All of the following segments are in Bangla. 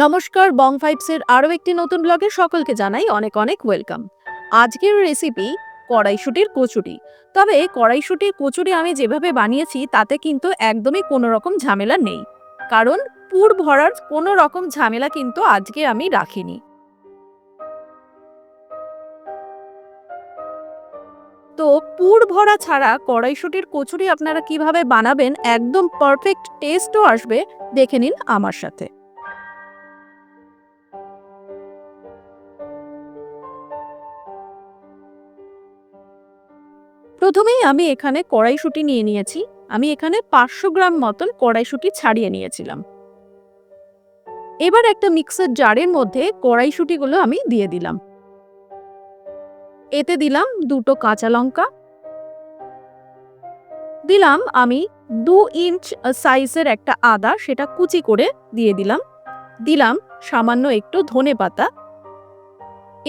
নমস্কার, বং ভাইবসের আরও একটি নতুন ব্লগে সকলকে জানাই অনেক অনেক ওয়েলকাম। আজকের রেসিপি কড়াইশুঁটির কচুরি। তবে কড়াইশুঁটির কচুরি আমি যেভাবে বানিয়েছি তাতে কিন্তু একদমই কোনো রকম ঝামেলা নেই, কারণ পুর ভরার কোনো রকম ঝামেলা কিন্তু আজকে আমি রাখিনি। তো পুর ভরা ছাড়া কড়াইশুঁটির কচুরি আপনারা কিভাবে বানাবেন, একদম পারফেক্ট টেস্টও আসবে, দেখে নিন আমার সাথে। প্রথমেই আমি এখানে কড়াইশুঁটি নিয়ে নিয়েছি। আমি এখানে 500 গ্রাম মতন কড়াইশুঁটি ছাড়িয়ে নিয়েছিলাম। এবার একটা মিক্সার জারের মধ্যে কড়াইশুঁটিগুলো আমি দিয়ে দিলাম। এতে দিলাম দুটো কাঁচা লঙ্কা, দিলাম আমি 2 ইঞ্চ সাইজের একটা আদা, সেটা কুচি করে দিয়ে দিলাম। দিলাম সামান্য একটু ধনেপাতা।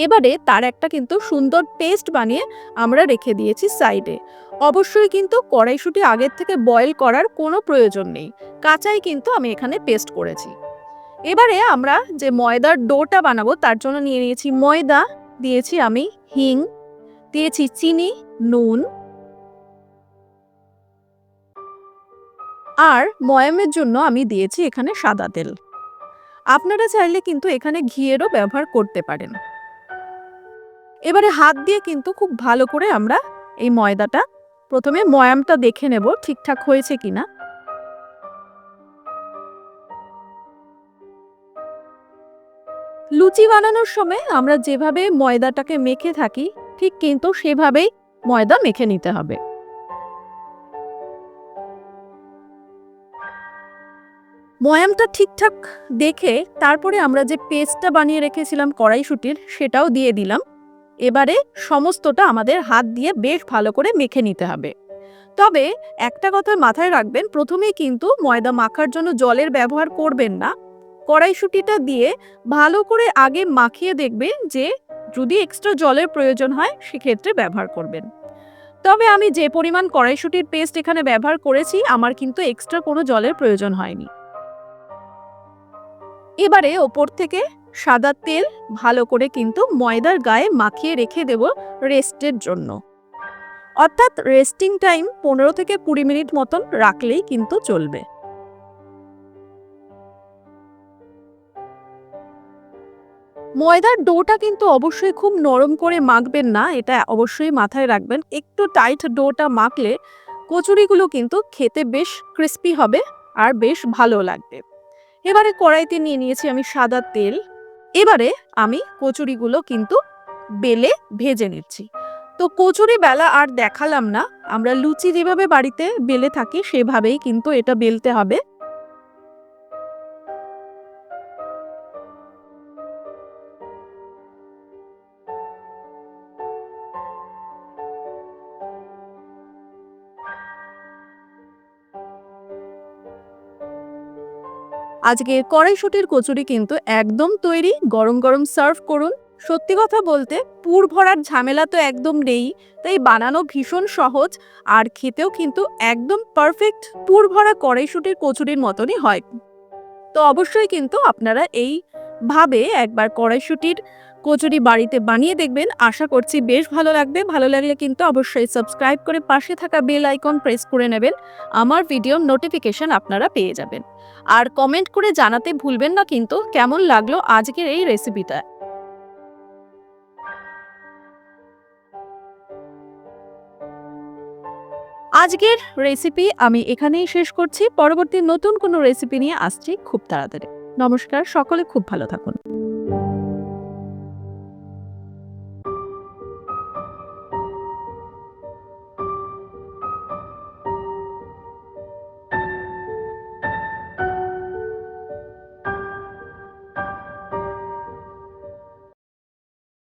এবারে তার একটা কিন্তু সুন্দর পেস্ট বানিয়ে আমরা রেখে দিয়েছি সাইডে। অবশ্যই কিন্তু কড়াইশুঁটি আগের থেকে বয়েল করার কোনো প্রয়োজন নেই, কাঁচাই কিন্তু আমি এখানে পেস্ট করেছি। এবারে আমরা যে ময়দার ডোটা বানাবো তার জন্য নিয়ে নিয়েছি ময়দা, দিয়েছি আমি হিং, দিয়েছি চিনি, নুন, আর ময়ামের জন্য আমি দিয়েছি এখানে সাদা তেল। আপনারা চাইলে কিন্তু এখানে ঘিয়েরও ব্যবহার করতে পারেন। এবারে হাত দিয়ে কিন্তু খুব ভালো করে আমরা এই ময়দাটা, প্রথমে ময়ামটা দেখে নেব ঠিকঠাক হয়েছে কিনা। লুচি বানানোর সময় আমরা যেভাবে ময়দাটাকে মেখে থাকি, ঠিক কিন্তু সেভাবেই ময়দা মেখে নিতে হবে। ময়ামটা ঠিকঠাক দেখে তারপরে আমরা যে পেস্টটা বানিয়ে রেখেছিলাম কড়াইশুঁটির, সেটাও দিয়ে দিলাম। এবারে সমস্তটা আমাদের হাত দিয়ে বেশ ভালো করে মেখে নিতে হবে। তবে একটা কথা মাথায় রাখবেন, প্রথমেই কিন্তু ময়দা মাখার জন্য জলের ব্যবহার করবেন না। কড়াইশুঁটিটা দিয়ে ভালো করে আগে মাখিয়ে দেখবেন, যে যদি এক্সট্রা জলের প্রয়োজন হয় সেক্ষেত্রে ব্যবহার করবেন। তবে আমি যে পরিমাণ কড়াইশুঁটির পেস্ট এখানে ব্যবহার করেছি, আমার কিন্তু এক্সট্রা কোনো জলের প্রয়োজন হয়নি। এবারে ওপর থেকে সাদা তেল ভালো করে কিন্তু ময়দার গায়ে মাখিয়ে রেখে দেব রেস্টের জন্য। অর্থাৎ রেস্টিং টাইম 15 থেকে 20 মিনিট মতন রাখলেই কিন্তু চলবে। ময়দার ডোটা কিন্তু অবশ্যই খুব নরম করে মাখবেন না, এটা অবশ্যই মাথায় রাখবেন। একটু টাইট ডোটা মাখলে কচুরিগুলো কিন্তু খেতে বেশ ক্রিস্পি হবে আর বেশ ভালো লাগবে। এবারে কড়াইতে নিয়ে নিয়েছি আমি সাদা তেল। এবারে আমি কচুরিগুলো কিন্তু বেলে ভেজে নিচ্ছি। তো কচুরি বেলা আর দেখালাম না, আমরা লুচি যেভাবে বাড়িতে বেলে থাকি সেভাবেই কিন্তু এটা বেলতে হবে। আজকে কড়াইশুঁটির কচুরি কিন্তু একদম তৈরি। গরম গরম সার্ভ করুন। সত্যি কথা বলতে পুর ভরার ঝামেলা তো একদম নেই, তাই বানানো ভীষণ সহজ, আর খেতেও কিন্তু একদম পারফেক্ট পুর ভরা কড়াইশুঁটির কচুরির মতনই হয়। তো অবশ্যই কিন্তু আপনারা এইভাবে একবার কড়াইশুঁটির কচুরি বাড়িতে বানিয়ে দেখবেন। আশা করছি বেশ ভালো লাগবে। ভালো লাগলে কিন্তু অবশ্যই সাবস্ক্রাইব করে পাশে থাকা বেল আইকন প্রেস করে নেবেন। আমার ভিডিওর নোটিফিকেশন আপনারা পেয়ে যাবেন। আর কমেন্ট করে জানাতে ভুলবেন না কিন্তু কেমন লাগলো আজকের এই রেসিপিটা। আজকের রেসিপি আমি এখানেই শেষ করছি। পরবর্তী নতুন কোনো রেসিপি নিয়ে আসছি খুব তাড়াতাড়ি। নমস্কার, সকলে খুব ভালো থাকুন।